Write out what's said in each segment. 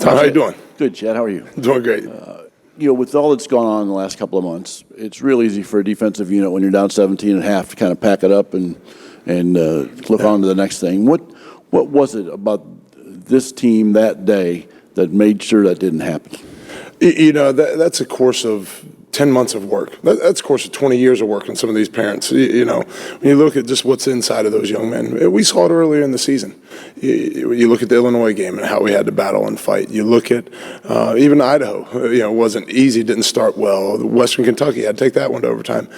Tom, how you doing? Good, Chad. How are you? Doing great. With all that's gone on in the last couple of months, it's real easy for a defensive unit when you're down 17 and a half to kind of pack it up and look on to the next thing. What was it about this team that day that made sure that didn't happen? That's a course of 10 months of work. That's a course of 20 years of work on some of these parents. When you look at just what's inside of those young men, we saw it earlier in the season. You look at the Illinois game and how we had to battle and fight. You look at even Idaho, it wasn't easy, didn't start well. Western Kentucky had to take that one to overtime.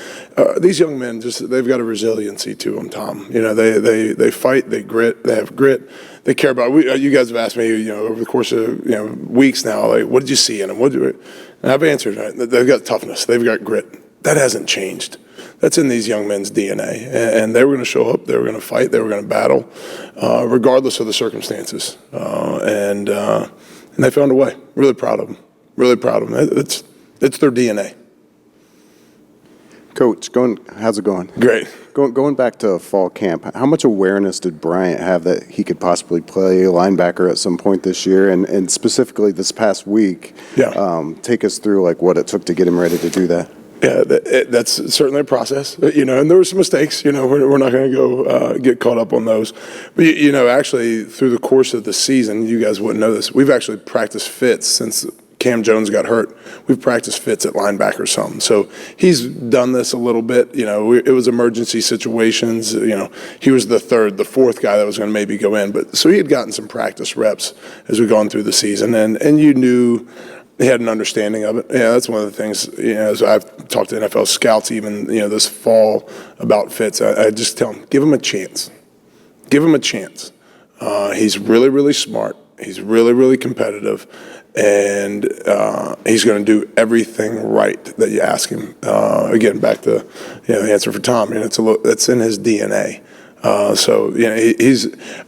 These young men, they've got a resiliency to them, Tom. They fight, they have grit. They care about. You guys have asked me, over the course of weeks now, like, what did you see in them? And I've answered, right? They've got toughness, they've got grit. That hasn't changed. That's in these young men's DNA, and they were going to show up. They were going to fight. They were going to battle, regardless of the circumstances. And they found a way. Really proud of them. Really proud of them. It's their DNA. Coach, how's it going? Great. Going back to fall camp, how much awareness did Bryant have that he could possibly play linebacker at some point this year, and specifically this past week? Yeah. Take us through what it took to get him ready to do that. Yeah, that's certainly a process, and there were some mistakes. We're not going to go get caught up on those. But actually, through the course of the season, you guys wouldn't know this. We've actually practiced fits since Cam Jones got hurt. We've practiced fits at linebacker some. So he's done this a little bit. It was emergency situations. He was the fourth guy that was going to maybe go in. But so he had gotten some practice reps as we've gone through the season, and you knew he had an understanding of it. Yeah, that's one of the things, as I've talked to NFL scouts even, this fall about Fitz, I just tell him, give him a chance. Give him a chance. He's really, really smart. He's really, really competitive. And he's going to do everything right that you ask him. Again, back to the answer for Tom. It's in his DNA.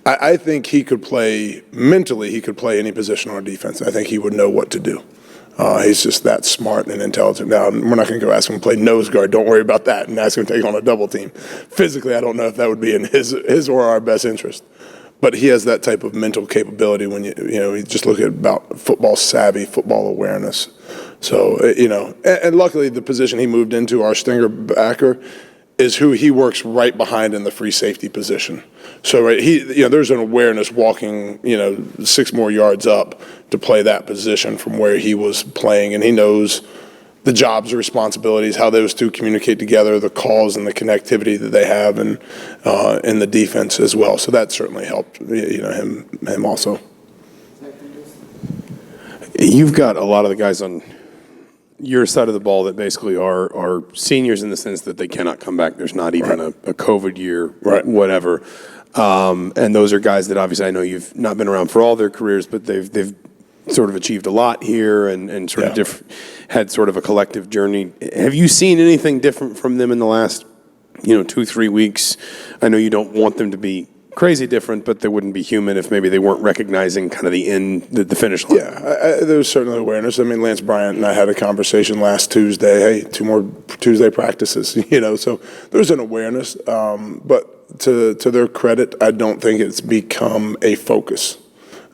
I think he could play mentally. He could play any position on defense. I think he would know what to do. He's just that smart and intelligent. Now, we're not going to go ask him to play nose guard. Don't worry about that. And ask him to take on a double team. Physically, I don't know if that would be in his or our best interest. But he has that type of mental capability when you just look at about football savvy, football awareness. So, and luckily the position he moved into, our stinger backer, is who he works right behind in the free safety position. So there's an awareness walking 6 more yards up to play that position from where he was playing, and he knows the jobs, responsibilities, how those two communicate together, the calls and the connectivity that they have, and in the defense as well. So that certainly helped him also. You've got a lot of the guys on your side of the ball that basically are seniors in the sense that they cannot come back. There's not even a COVID year, whatever. And those are guys that obviously I know you've not been around for all their careers, but they've sort of achieved a lot here and sort of had sort of a collective journey. Have you seen anything different from them in the last 2-3 weeks? I know you don't want them to be crazy different, but they wouldn't be human if maybe they weren't recognizing kind of the finish line. Yeah, there was certainly awareness. I mean, Lance Bryant and I had a conversation last Tuesday. Hey, 2 more Tuesday practices, so there's an awareness. But to their credit, I don't think it's become a focus.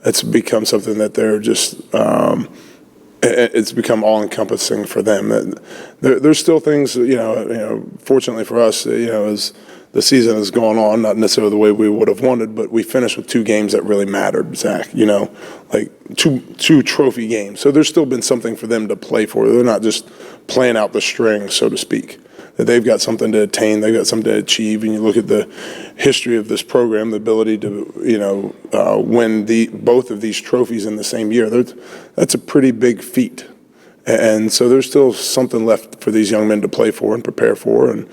It's become something that they're just it's become all-encompassing for them. There's still things, fortunately for us, as the season has gone on, not necessarily the way we would have wanted, but we finished with 2 games that really mattered, Zach, like two trophy games. So there's still been something for them to play for. They're not just playing out the string, so to speak. That they've got something to attain, they've got something to achieve, and you look at the history of this program, the ability to, win both of these trophies in the same year. That's a pretty big feat. And so there's still something left for these young men to play for and prepare for. And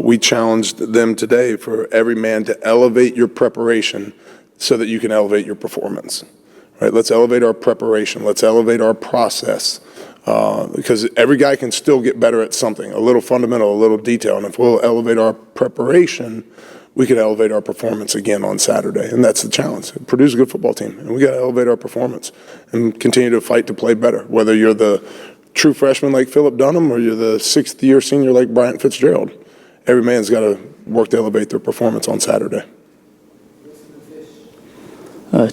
we challenged them today for every man to elevate your preparation so that you can elevate your performance. Right? Let's elevate our preparation. Let's elevate our process. Because every guy can still get better at something, a little fundamental, a little detail. And if we'll elevate our preparation, we can elevate our performance again on Saturday. And that's the challenge. Purdue's a good football team, and we got to elevate our performance and continue to fight to play better, whether you're the true freshman like Phillip Dunham or you're the 6th-year senior like Bryant Fitzgerald. Every man's got to work to elevate their performance on Saturday.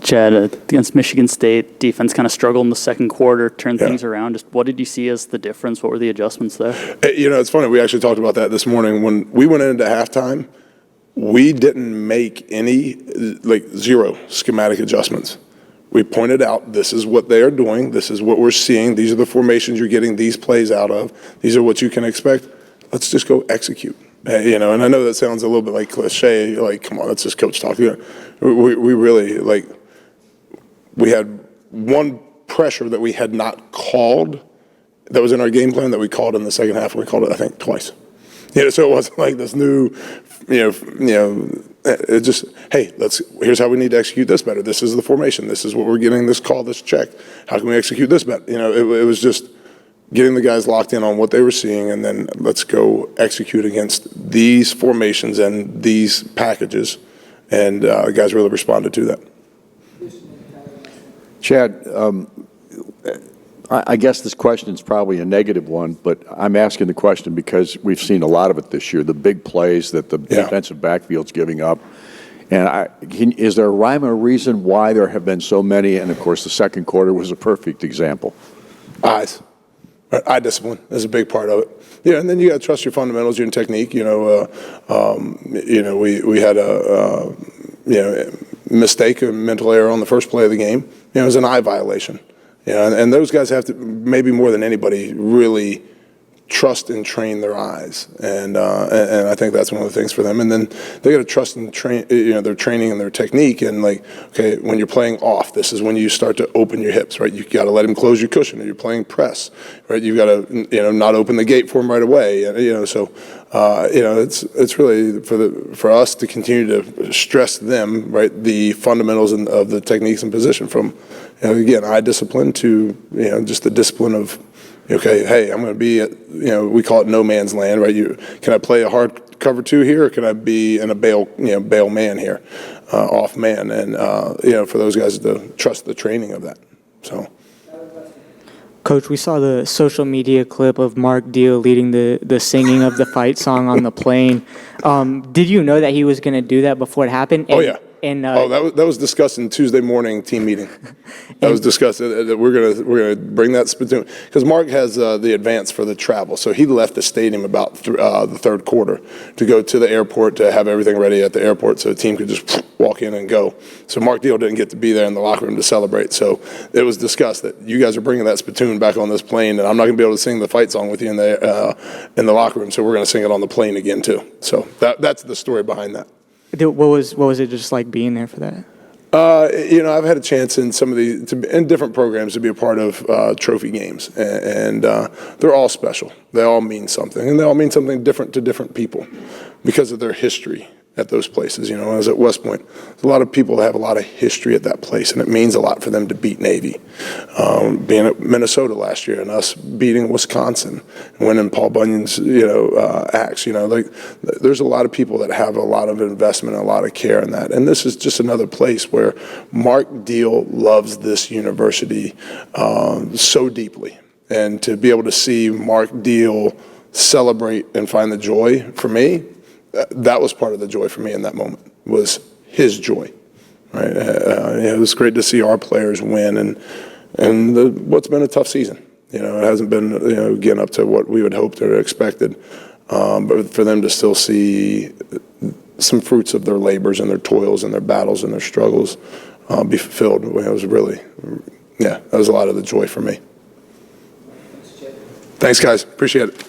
Chad, against Michigan State, defense kind of struggled in the second quarter, turned things around. Just what did you see as the difference? What were the adjustments there? It's funny. We actually talked about that this morning. When we went into halftime, we didn't make any, zero schematic adjustments. We pointed out, this is what they are doing. This is what we're seeing. These are the formations you're getting these plays out of. These are what you can expect. Let's just go execute. And I know that sounds a little bit like cliche, come on, that's just coach talk. We really, we had one pressure that we had not called that was in our game plan that we called in the second half. We called it, I think, twice. So it wasn't like this new, it just, hey, here's how we need to execute this better. This is the formation. This is what we're getting this call, this check. How can we execute this better? It was just getting the guys locked in on what they were seeing, and then let's go execute against these formations and these packages. And the guys really responded to that. Chad, I guess this question is probably a negative one, but I'm asking the question because we've seen a lot of it this year, the big plays that the defensive backfield's giving up. And is there a rhyme or reason why there have been so many? And, of course, the second quarter was a perfect example. Eyes. Eye discipline is a big part of it. And then you got to trust your fundamentals, your technique. We had a mistake, a mental error on the first play of the game. It was an eye violation. And those guys have to, maybe more than anybody, really trust and train their eyes, and I think that's one of the things for them. And then they got to trust and train, their training and their technique. And okay, when you're playing off, this is when you start to open your hips, right? You got to let him close your cushion. Or you're playing press, right? You got to, not open the gate for him right away. So it's really for us to continue to stress them, right? The fundamentals of the techniques and position from, again, eye discipline to just the discipline of. Okay, hey, I'm going to be at, we call it no man's land, right? Can I play a hard cover two here, or can I be in a bail man here, off man? And, for those guys to trust the training of that, so. Coach, we saw the social media clip of Mark Deal leading the singing of the fight song on the plane. Did you know that he was going to do that before it happened? Oh, yeah. That was discussed in Tuesday morning team meeting. That was discussed that we're gonna bring that spittoon because Mark has the advance for the travel, so he left the stadium about the third quarter to go to the airport to have everything ready at the airport, so the team could just walk in and go. So Mark Deal didn't get to be there in the locker room to celebrate. So it was discussed that you guys are bringing that spittoon back on this plane, and I'm not gonna be able to sing the fight song with you in the locker room, so we're gonna sing it on the plane again too. So that's the story behind that. What was it just like being there for that? I've had a chance in in different programs to be a part of trophy games, and they're all special. They all mean something, and they all mean something different to different people because of their history at those places. I was at West Point. There's a lot of people that have a lot of history at that place, and it means a lot for them to beat Navy. Being at Minnesota last year and us beating Wisconsin, winning Paul Bunyan's, axe, there's a lot of people that have a lot of investment and a lot of care in that. And this is just another place where Mark Deal loves this university so deeply. And to be able to see Mark Deal celebrate and find the joy for me, that was part of the joy for me in that moment, was his joy, right? It was great to see our players win and what's been a tough season. It hasn't been, again, up to what we would hoped or expected, but for them to still see some fruits of their labors and their toils and their battles and their struggles be fulfilled, it was really, that was a lot of the joy for me. Thanks, guys. Appreciate it.